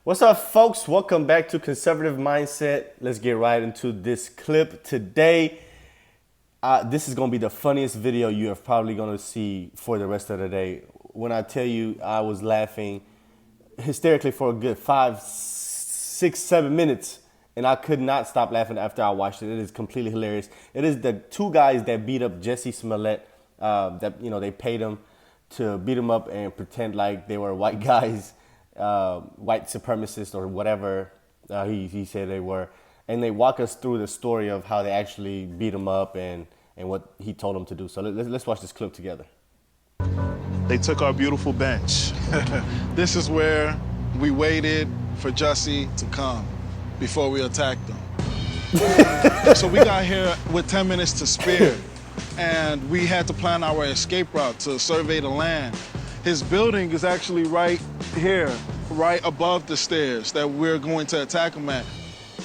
What's up, folks? Welcome back to Conservative Mindset. Let's get right into this clip today. This is going to be the funniest video you are probably going to see for the rest of the day. When I tell you I was laughing hysterically for a good 5, 6, 7 minutes, and I could not stop laughing after I watched it. It is completely hilarious. It is the two guys that beat up Jussie Smollett. They paid him to beat him up and pretend like they were white guys. White supremacists or whatever he said they were. And they walk us through the story of how they actually beat him up and what he told them to do. So let's watch this clip together. They took our beautiful bench. This is where we waited for Jussie to come before we attacked him. So we got here with 10 minutes to spare, and we had to plan our escape route to survey the land. His building is actually right here, right above the stairs that we're going to attack him at.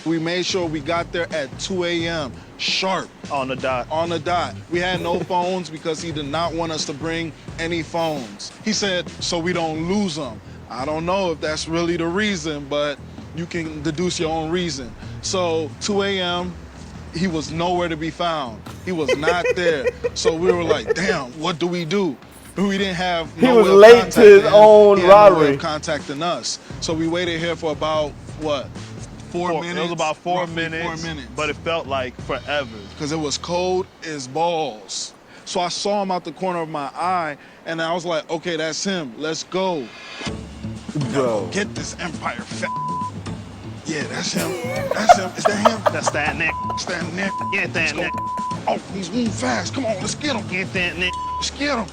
We made sure we got there at 2 a.m. sharp. On the dot. On the dot. We had no phones because he did not want us to bring any phones. He said, so we don't lose them. I don't know if that's really the reason, but you can deduce your own reason. So 2 a.m., he was nowhere to be found. He was not there. So we were like, damn, what do we do? We didn't have no He was way of late to his own no robbery. way of contacting us. So we waited here for about, what, 4 minutes? It was about 4 Roughly minutes, 4 minutes. but it felt like forever. Because it was cold as balls. So I saw him out the corner of my eye, and I was like, okay, that's him. Let's go. Bro. Get this Empire fat. Yeah, that's him. That's him. Is that him? That's that Nick. That's that Nick. Get that Nick. Oh, he's moving fast. Come on, let's get him. Get that Nick. Let's get him.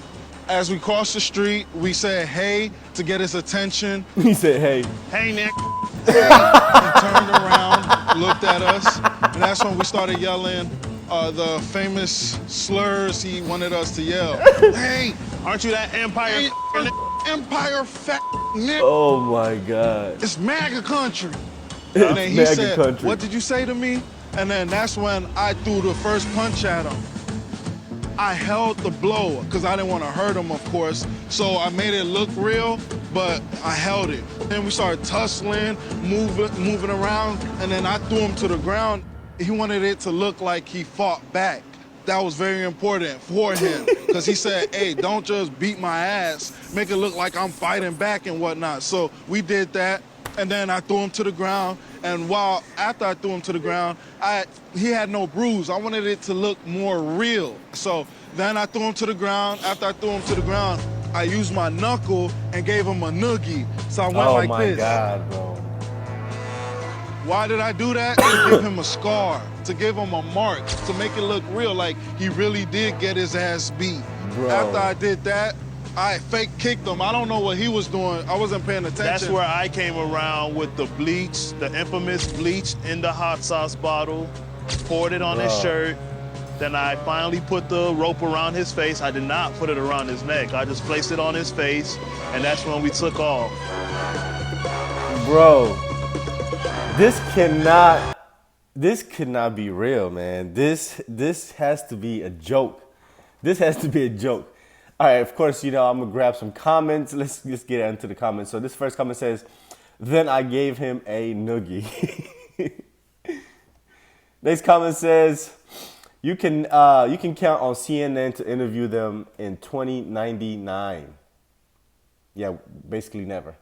As we crossed the street, we said hey to get his attention. He said, hey. Hey, Nick. He turned around, looked at us, and that's when we started yelling the famous slurs he wanted us to yell. Hey, Aren't you that Empire? hey, Empire fat Nick. Oh my God. It's MAGA country. It's And then he MAGA said, country. what did you say to me? And then that's when I threw the first punch at him. I held the blow because I didn't want to hurt him, of course. So I made it look real, but I held it. Then we started tussling, moving around, and then I threw him to the ground. He wanted it to look like he fought back. That was very important for him because he said, hey, don't just beat my ass, make it look like I'm fighting back and whatnot. So we did that, and then I threw him to the ground. And after I threw him to the ground, he had no bruise. I wanted it to look more real. So then I threw him to the ground. After I threw him to the ground, I used my knuckle and gave him a noogie. So I went like this. Oh my God, bro. Why did I do that? To give him a scar, to give him a mark, to make it look real, like he really did get his ass beat. Bro. After I did that, I fake kicked him. I don't know what he was doing. I wasn't paying attention. That's where I came around with the bleach, the infamous bleach in the hot sauce bottle, poured it on his shirt. Then I finally put the rope around his face. I did not put it around his neck. I just placed it on his face, and that's when we took off. Bro, this cannot be real, man. This has to be a joke. This has to be a joke. All right, of course, I'm gonna grab some comments. Let's just get into the comments. So this first comment says, then I gave him a noogie. Next comment says, you can count on CNN to interview them in 2099. Yeah, basically never.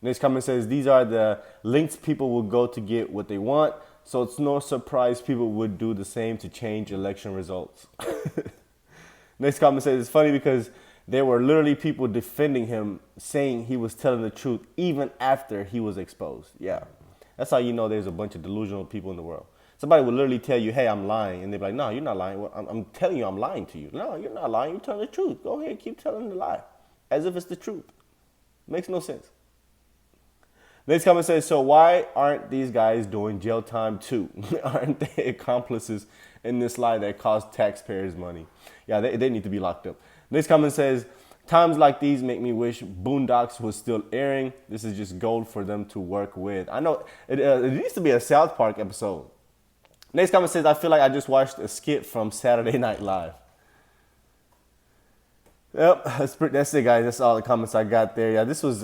Next comment says, these are the links people will go to get what they want, so it's no surprise people would do the same to change election results. Next comment says, it's funny because there were literally people defending him, saying he was telling the truth even after he was exposed. Yeah, that's how you know there's a bunch of delusional people in the world. Somebody would literally tell you, hey, I'm lying. And they'd be like, no, you're not lying. Well, I'm telling you I'm lying to you. No, you're not lying. You're telling the truth. Go ahead, keep telling the lie. As if it's the truth. Makes no sense. Next comment says, so why aren't these guys doing jail time too? Aren't they accomplices in this lie that cost taxpayers money? Yeah, they need to be locked up. Next comment says, times like these make me wish Boondocks was still airing. This is just gold for them to work with. I know it used to be a South Park episode. Next comment says, I feel like I just watched a skit from Saturday Night Live. Yep, that's it, guys. That's all the comments I got there. Yeah, this was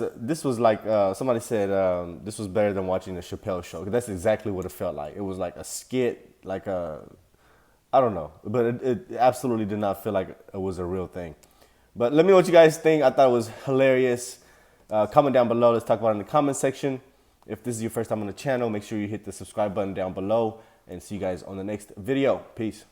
like somebody said this was better than watching the Chappelle Show. That's exactly what it felt like. It was like a skit, like a I don't know, but it absolutely did not feel like it was a real thing. But let me know what you guys think. I thought it was hilarious. Comment down below. Let's talk about it in the comment section. If this is your first time on the channel, make sure you hit the subscribe button down below, and see you guys on the next video. Peace.